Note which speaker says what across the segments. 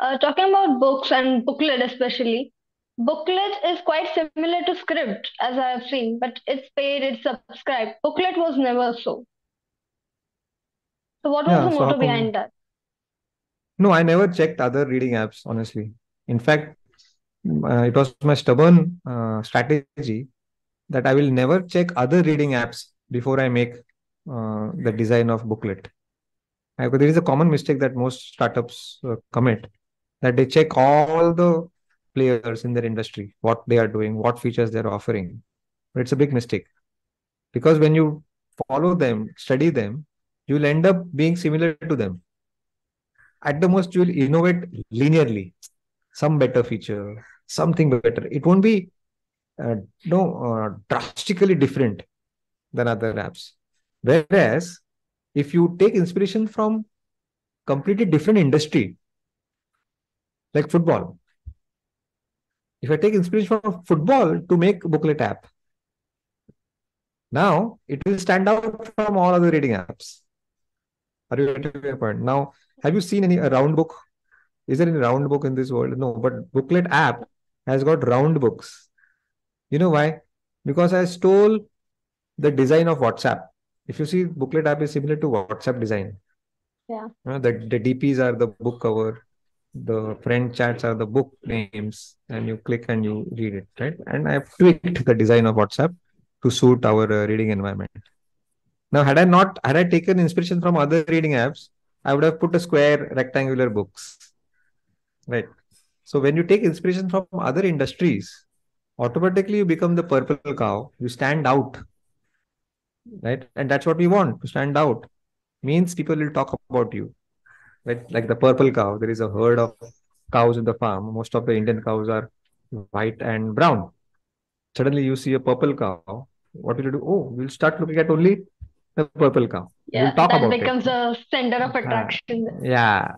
Speaker 1: Talking about books and booklet especially, booklet is quite similar to script as I have seen, but it's paid, it's subscribed. Booklet was never so. So what was
Speaker 2: Yeah,
Speaker 1: the
Speaker 2: so how
Speaker 1: motto
Speaker 2: come?
Speaker 1: behind that?
Speaker 2: No, I never checked other reading apps, honestly. In fact, it was my stubborn strategy that I will never check other reading apps before I make the design of booklet. There is a common mistake that most startups commit, that they check all the players in their industry, what they are doing, what features they're offering. But it's a big mistake because when you follow them, study them, you'll end up being similar to them. At the most, you'll innovate linearly, some better feature, something better. It won't be drastically different than other apps. Whereas if you take inspiration from completely different industry, like football, if I take inspiration from football to make booklet app, now it will stand out from all other reading apps. Are you getting my point? Now, have you seen any a round book? Is there any round book in this world? No, but booklet app has got round books. You know why? Because I stole the design of WhatsApp. If you see, booklet app is similar to WhatsApp design.
Speaker 1: Yeah.
Speaker 2: The DPs are the book cover, the friend chats are the book names, and you click and you read it, right? And I've tweaked the design of WhatsApp to suit our reading environment. Now, had I taken inspiration from other reading apps, I would have put a square rectangular books, right? So when you take inspiration from other industries, automatically you become the purple cow. You stand out, right? And that's what we want to stand out. Means people will talk about you, right? Like the purple cow. There is a herd of cows in the farm. Most of the Indian cows are white and brown. Suddenly you see a purple cow. What will you do? Oh, we'll start looking at only the purple cow. We'll
Speaker 1: Yeah,
Speaker 2: talk
Speaker 1: that
Speaker 2: about it.
Speaker 1: becomes the center of
Speaker 2: Ah,
Speaker 1: attraction.
Speaker 2: yeah.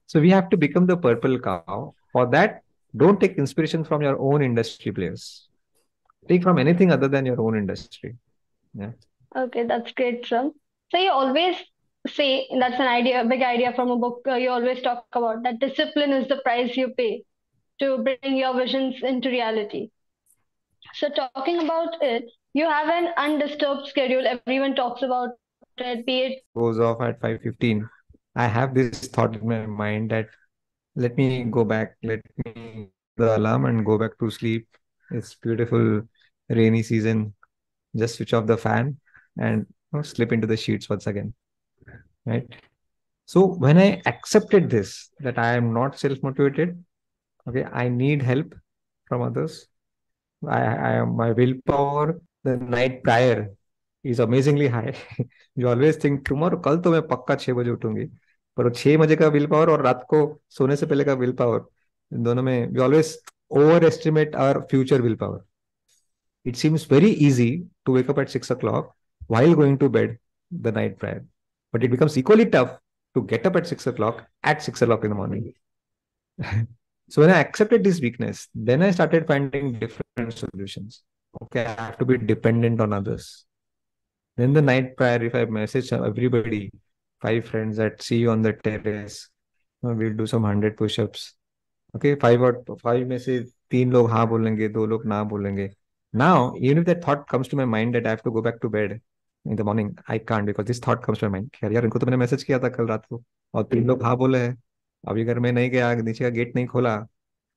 Speaker 2: So we have to become the purple cow. For that, don't take inspiration from your own industry players. Take from anything other than your own industry. Yeah.
Speaker 1: Okay, that's great, sir. So you always say that's an idea, big idea from a book. You always talk about that discipline is the price you pay to bring your visions into reality. So talking about it, you have an undisturbed schedule. Everyone talks about it, be it
Speaker 2: Goes off at 5:15. I have this thought in my mind that let me go back, let me set the alarm and go back to sleep. It's beautiful rainy season. Just switch off the fan and slip into the sheets once again. Right. So when I accepted this, that I am not self-motivated, okay, I need help from others. I am my willpower the night prior is amazingly high. You always think tomorrow कल तो मैं पक्का 6 बजे उठूंगी, पर वो 6 बजे का will power और रात को सोने से पहले का विल पावर, इन दोनों में we always overestimate our future willpower. It seems very easy to wake up at 6 o'clock while going to bed the night prior, but it becomes equally tough to get up at 6 o'clock at 6 o'clock in the morning. So when I accepted this weakness, then I started finding different solutions. Okay, I have to be dependent on others. Then the night prior, if I message everybody, 5 friends that see you on the terrace, we'll do some 100 push-ups. Okay, five में से 3 लोग हाँ बोलेंगे, 2 लोग ना बोलेंगे. Now, even if that thought comes to my mind that I have to go back to bed in the morning, I can't because this thought comes to my mind. यार इनको तो मैंने मैसेज किया था कल रात को और 3 लोग हाँ बोले हैं. अभी अगर मैं नहीं गया, नीचे का गेट नहीं खोला,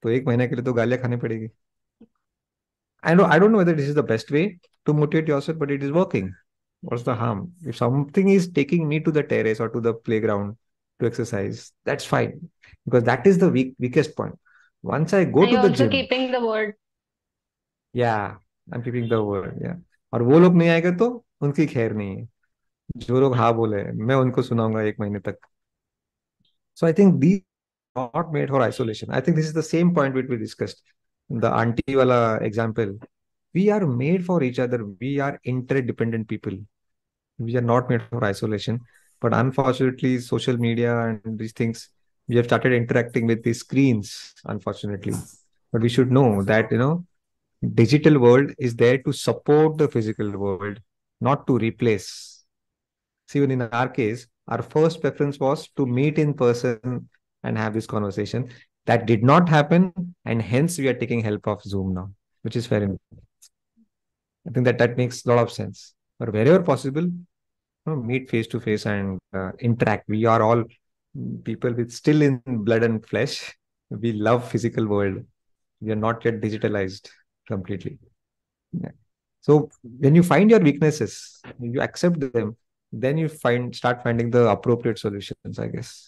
Speaker 2: तो 1 महीने के लिए तो गालियां खानी पड़ेगी. I don't know whether this is the best way to motivate yourself, but it is working. What's the harm? If something is taking me to the terrace or to the playground to exercise, that's fine because that is the weakest point. Once I go
Speaker 1: and
Speaker 2: to
Speaker 1: you're
Speaker 2: the
Speaker 1: also
Speaker 2: gym,
Speaker 1: keeping the word.
Speaker 2: yeah, I'm keeping the word, yeah. और वो लोग नहीं आएंगे तो उनकी खैर नहीं है. जो लोग हाँ बोले मैं उनको सुनाऊंगा 1 महीने तक. So I think these are not made for isolation. I think this is the same point which we discussed. The auntie wala example. We are made for each other. We are interdependent people. We are not made for isolation. But unfortunately, social media and these things, we have started interacting with these screens, unfortunately. But we should know that, digital world is there to support the physical world, not to replace. See, even in our case, our first preference was to meet in person and have this conversation. That did not happen, and hence we are taking help of Zoom now, which is fair enough. I think that makes a lot of sense. But wherever possible, meet face to face and interact. We are all people with still in blood and flesh. We love physical world. We are not yet digitalized completely. Yeah. So when you find your weaknesses, you accept them, then you start finding the appropriate solutions, I guess.